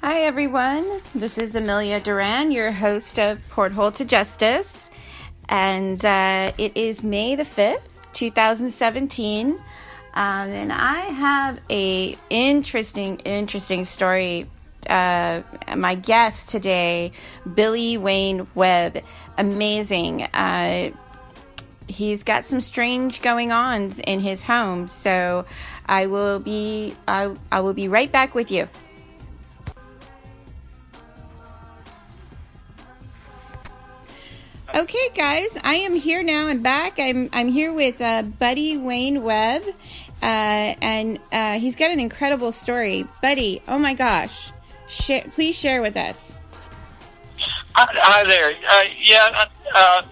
Hi everyone, this is Amelia Duran, your host of Porthole to Justice, and it is May the 5th, 2017, and I have a interesting story. My guest today, Billy Wayne Webb, amazing. He's got some strange going-ons in his home, so I will be right back with you. Okay, guys, I am here now and back. I'm here with Buddy Wayne Webb, and he's got an incredible story. Buddy, oh my gosh, please share with us. Hi there.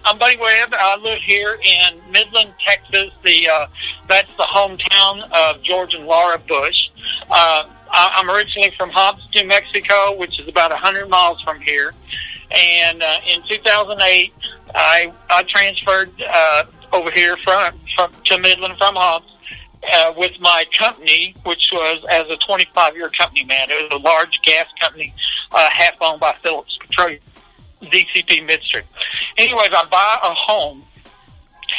I'm Buddy Webb. I live here in Midland, Texas. That's the hometown of George and Laura Bush. I'm originally from Hobbs, New Mexico, which is about 100 miles from here. And in 2008, I transferred over here to Midland from Hobbs with my company, which was as a 25-year company man. It was a large gas company, half owned by Phillips Petroleum, DCP Midstream. Anyways, I buy a home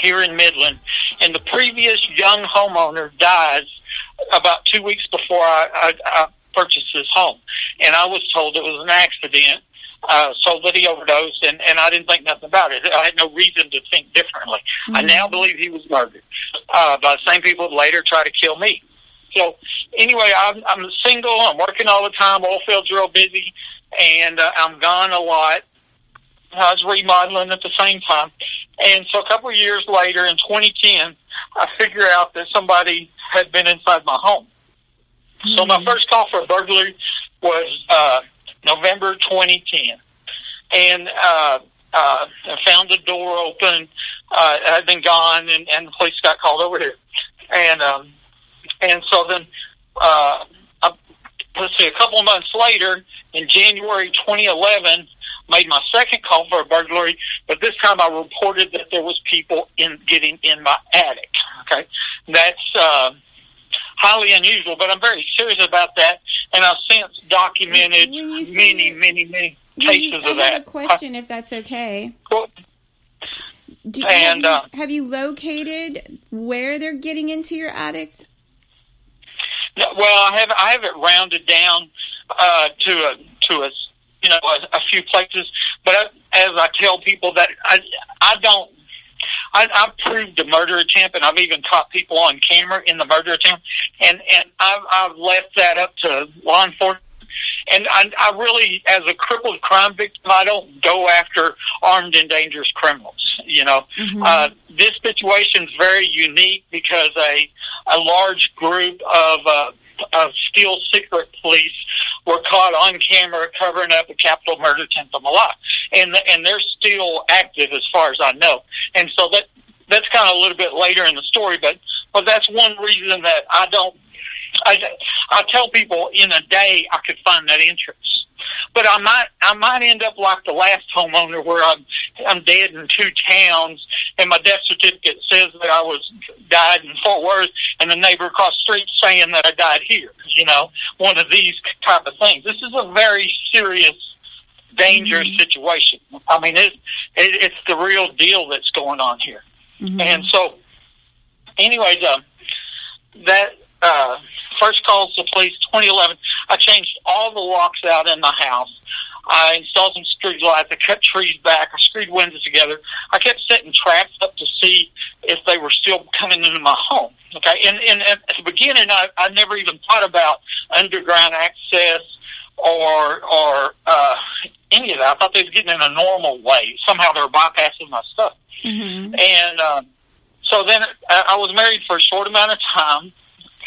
here in Midland, and the previous young homeowner dies about 2 weeks before I purchased this home. And I was told it was an accident. So that he overdosed, and I didn't think nothing about it. I had no reason to think differently. Mm-hmm. I now believe he was murdered by the same people that later tried to kill me. So anyway, I'm single. I'm working all the time. Oil fields are real busy, and I'm gone a lot. I was remodeling at the same time. And so a couple of years later, in 2010, I figure out that somebody had been inside my home. Mm-hmm. So my first call for a burglary was November 2010, and I found the door open. I'd been gone, and the police got called over here, and so then let's see, a couple of months later, in January 2011, made my second call for a burglary, but this time I reported that there was people getting in my attic. Okay, that's highly unusual, but I'm very serious about that, and I've since documented many cases of that. I have a question, if that's okay. Well, have you located where they're getting into your attics? No, well, I have it rounded down to a few places, but as I tell people that I've proved the murder attempt, and I've even caught people on camera in the murder attempt, and I've left that up to law enforcement. And I really, as a crippled crime victim, I don't go after armed and dangerous criminals. This situation is very unique because a large group of still secret police were caught on camera covering up a capital murder attempt on my life, and they're still active as far as I know. And so that's kind of a little bit later in the story, but that's one reason that I tell people in a day I could find that entrance. But I might end up like the last homeowner where I'm dead in 2 towns, and my death certificate says that I died in Fort Worth, and the neighbor across the street saying that I died here. One of these type of things. This is a very serious, dangerous situation. I mean, it's the real deal that's going on here. Mm-hmm. And so, anyways, that first calls to police, 2011. I changed all the locks out in the house. I installed some street lights. I cut trees back. I screwed windows together. I kept setting traps up to see if they were still coming into my home. Okay, and at the beginning, I never even thought about underground access or any of that. I thought they was getting in a normal way. Somehow they were bypassing my stuff. Mm-hmm. And so then I was married for a short amount of time,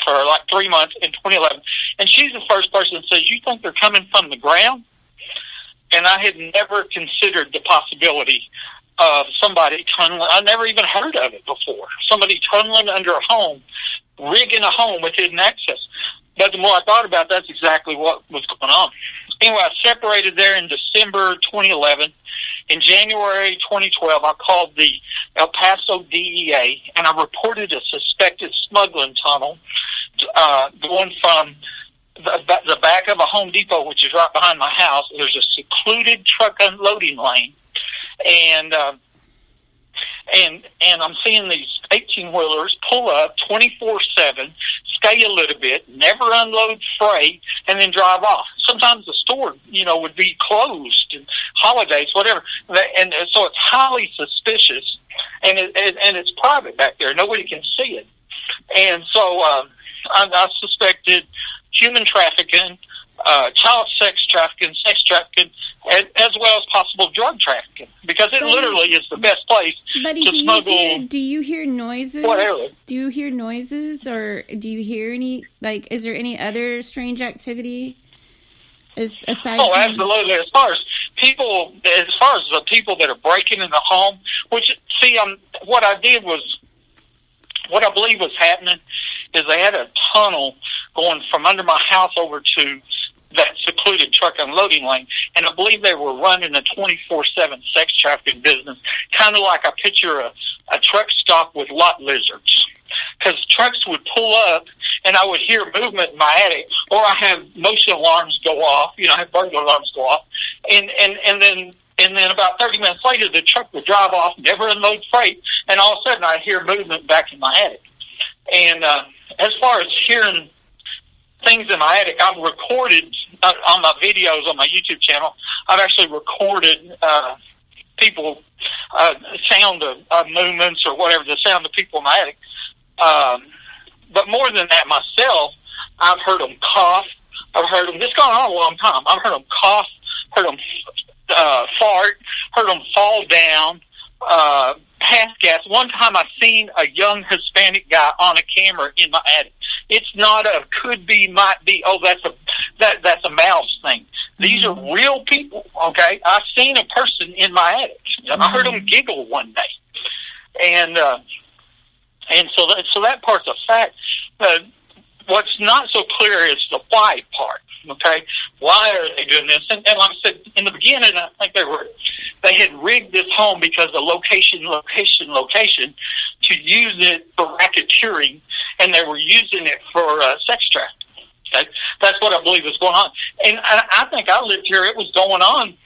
for like 3 months in 2011. And she's the first person that says, "You think they're coming from the ground?" And I had never considered the possibility of somebody tunneling. I never even heard of it before. Somebody tunneling under a home, rigging a home with hidden access. But the more I thought about it, that's exactly what was going on. Anyway, I separated there in December 2011. In January 2012, I called the El Paso DEA, and I reported a suspected smuggling tunnel going from the back of a Home Depot, which is right behind my house. There's a secluded truck unloading lane, and I'm seeing these 18-wheelers pull up 24/7, stay a little bit, never unload freight, and then drive off. Sometimes the store, would be closed, and holidays, whatever, and so it's highly suspicious, and it's private back there. Nobody can see it, and so I suspected human trafficking, child sex trafficking, as well as possible drug trafficking, because it literally is the best place to smuggle. Do you hear noises? Whatever. Do you hear noises, or do you hear any, is there any other strange activity? Aside from... Absolutely. As far as the people that are breaking in the home, what I believe was happening is they had a tunnel going from under my house over to that secluded truck unloading lane, and I believe they were running a 24/7 sex trafficking business, kind of like I picture a truck stop with lot lizards, because trucks would pull up, and I would hear movement in my attic, or I have motion alarms go off, I have burglar alarms go off, and then about 30 minutes later, the truck would drive off, never unload freight, and all of a sudden I'd hear movement back in my attic. And as far as hearing things in my attic, I've recorded on my videos on my YouTube channel. I've actually recorded people sound of movements or whatever, the sound of people in my attic. But more than that, myself, I've heard them cough. I've heard them. This has gone on a long time. I've heard them cough, heard them fart, heard them fall down, pass gas. One time I seen a young Hispanic guy on a camera in my attic. It's not a could be, might be. Oh, that's a mouse thing. These are real people. Okay, I seen a person in my attic. I heard them giggle one day, and so that part's a fact. What's not so clear is the why part. Okay, why are they doing this? And like I said in the beginning, I think they had rigged this home because of location to use it for racketeering, and they were using it for sex trafficking. Okay? That's what I believe is going on. And I think I lived here. It was going on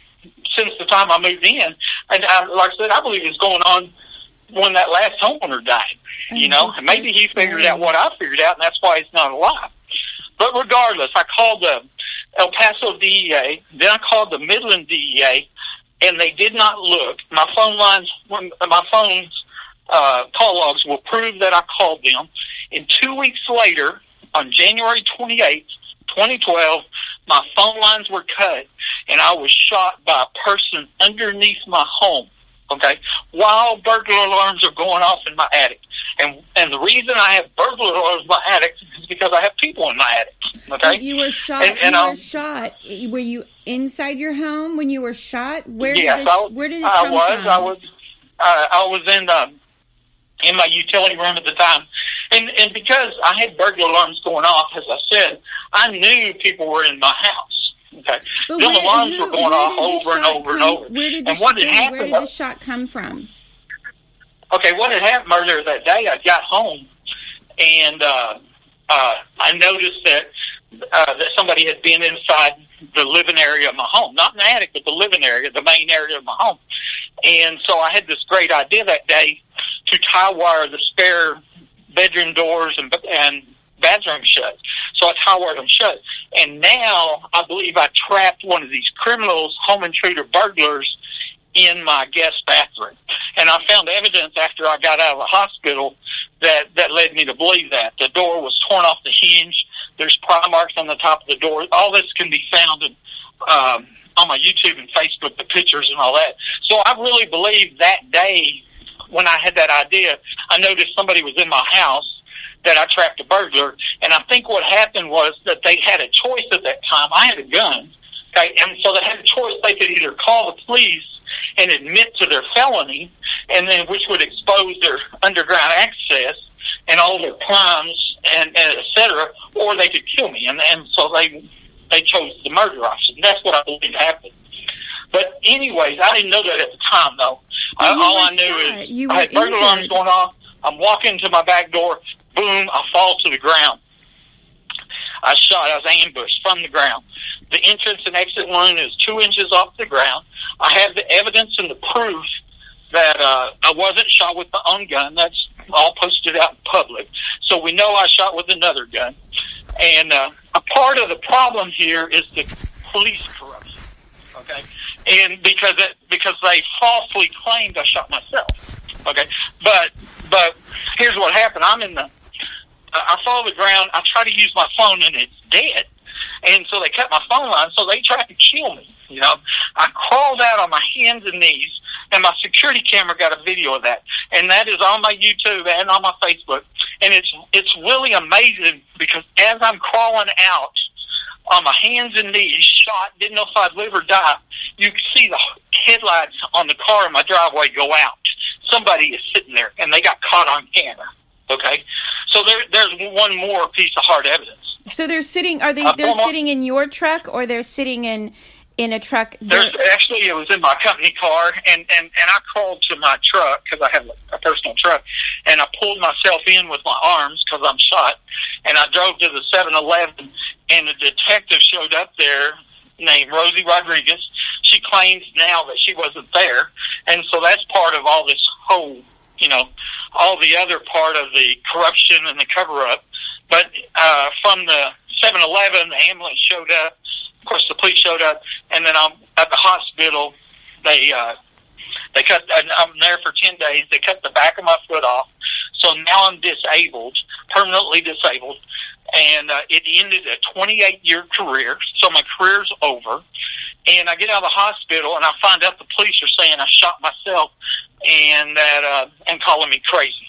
since the time I moved in. And like I said, I believe it's going on when that last homeowner died. And maybe he figured out what I figured out, and that's why he's not alive. But regardless, I called the El Paso DEA, then I called the Midland DEA, and they did not look. My phone's call logs will prove that I called them. And 2 weeks later, on January 28th, 2012, My phone lines were cut, and I was shot by a person underneath my home, okay, while burglar alarms are going off in my attic. And the reason I have burglar alarms in my attic is because I have people in my attic, okay? But you were shot. You were shot. Were you inside your home when you were shot? Where did it come from? I was in my utility room at the time. And because I had burglar alarms going off, as I said, I knew people were in my house. Okay. The alarms were going off over and over and over. Where did the shot come from? Okay, what had happened earlier that day, I got home, and I noticed that somebody had been inside the living area of my home. Not in the attic, but the living area, the main area of my home. And so I had this great idea that day to tie wire the spare bedroom doors and bathroom shut. So I tie wired them shut. And now I believe I trapped one of these criminals, home intruder burglars, in my guest bathroom. And I found evidence after I got out of the hospital that led me to believe that. The door was torn off the hinge. There's pry marks on the top of the door. All this can be found on my YouTube and Facebook, the pictures and all that. So I really believe that day when I had that idea, I noticed somebody was in my house, that I trapped a burglar. And I think what happened was that they had a choice at that time. I had a gun. Okay, and so they had a choice. They could either call the police and admit to their felony, and then which would expose their underground access and all their crimes and et cetera, or they could kill me. And so they chose the murder option. That's what I believe happened. But anyways, I didn't know that at the time, though. All I knew is I had burglar alarms going off. I'm walking to my back door. Boom, I fall to the ground. I was ambushed from the ground. The entrance and exit wound is 2 inches off the ground. I have the evidence and the proof that I wasn't shot with my own gun. That's all posted out in public. So we know I shot with another gun. And a part of the problem here is the police corruption. Okay, and because they falsely claimed I shot myself. Okay, but here's what happened. I fall to the ground. I try to use my phone and it's dead. And so they cut my phone line, so they tried to kill me. You know, I crawled out on my hands and knees, and my security camera got a video of that. And that is on my YouTube and on my Facebook. And it's really amazing because as I'm crawling out on my hands and knees, shot, didn't know if I'd live or die, you can see the headlights on the car in my driveway go out. Somebody is sitting there, and they got caught on camera. Okay? So there's one more piece of hard evidence. So they're sitting. They're sitting in your truck, or they're sitting in a truck? Actually, it was in my company car, and I crawled to my truck because I have a personal truck, and I pulled myself in with my arms because I'm shot, and I drove to the 7-Eleven, and a detective showed up there named Rosie Rodriguez. She claims now that she wasn't there, and so that's part of all this whole, all the other part of the corruption and the cover-up. But from the 7-Eleven, the ambulance showed up. Of course, the police showed up, and then I'm at the hospital. They cut. I'm there for 10 days. They cut the back of my foot off, so now I'm disabled, permanently disabled, and it ended a 28-year career. So my career's over, and I get out of the hospital, and I find out the police are saying I shot myself, and that and calling me crazy.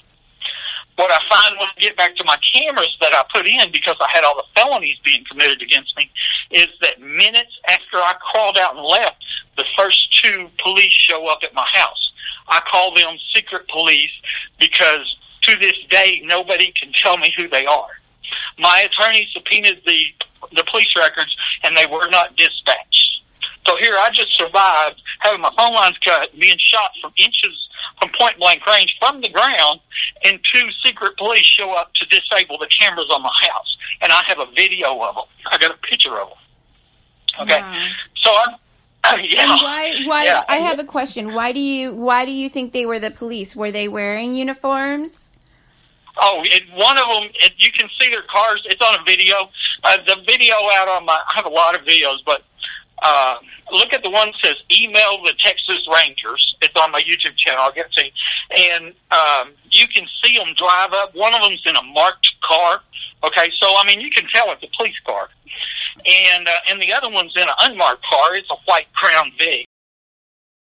What I find when I get back to my cameras that I put in, because I had all the felonies being committed against me, is that minutes after I crawled out and left, the first 2 police show up at my house. I call them secret police because to this day, nobody can tell me who they are. My attorney subpoenaed the police records, and they were not dispatched. So here I just survived having my phone lines cut, being shot from inches from point-blank range from the ground, and 2 secret police show up to disable the cameras on my house. And I have a video of them. I got a picture of them. Okay? Wow. So yeah. And why? Yeah. I have a question. Why do you think they were the police? Were they wearing uniforms? Oh, one of them, you can see their cars. It's on a video. The video out on I have a lot of videos, but look at the one that says email the Texas Rangers. It's on my YouTube channel. I'll get to you. And you can see them drive up. One of them's in a marked car. Okay, so, you can tell it's a police car. and the other one's in an unmarked car. It's a white Crown Vic.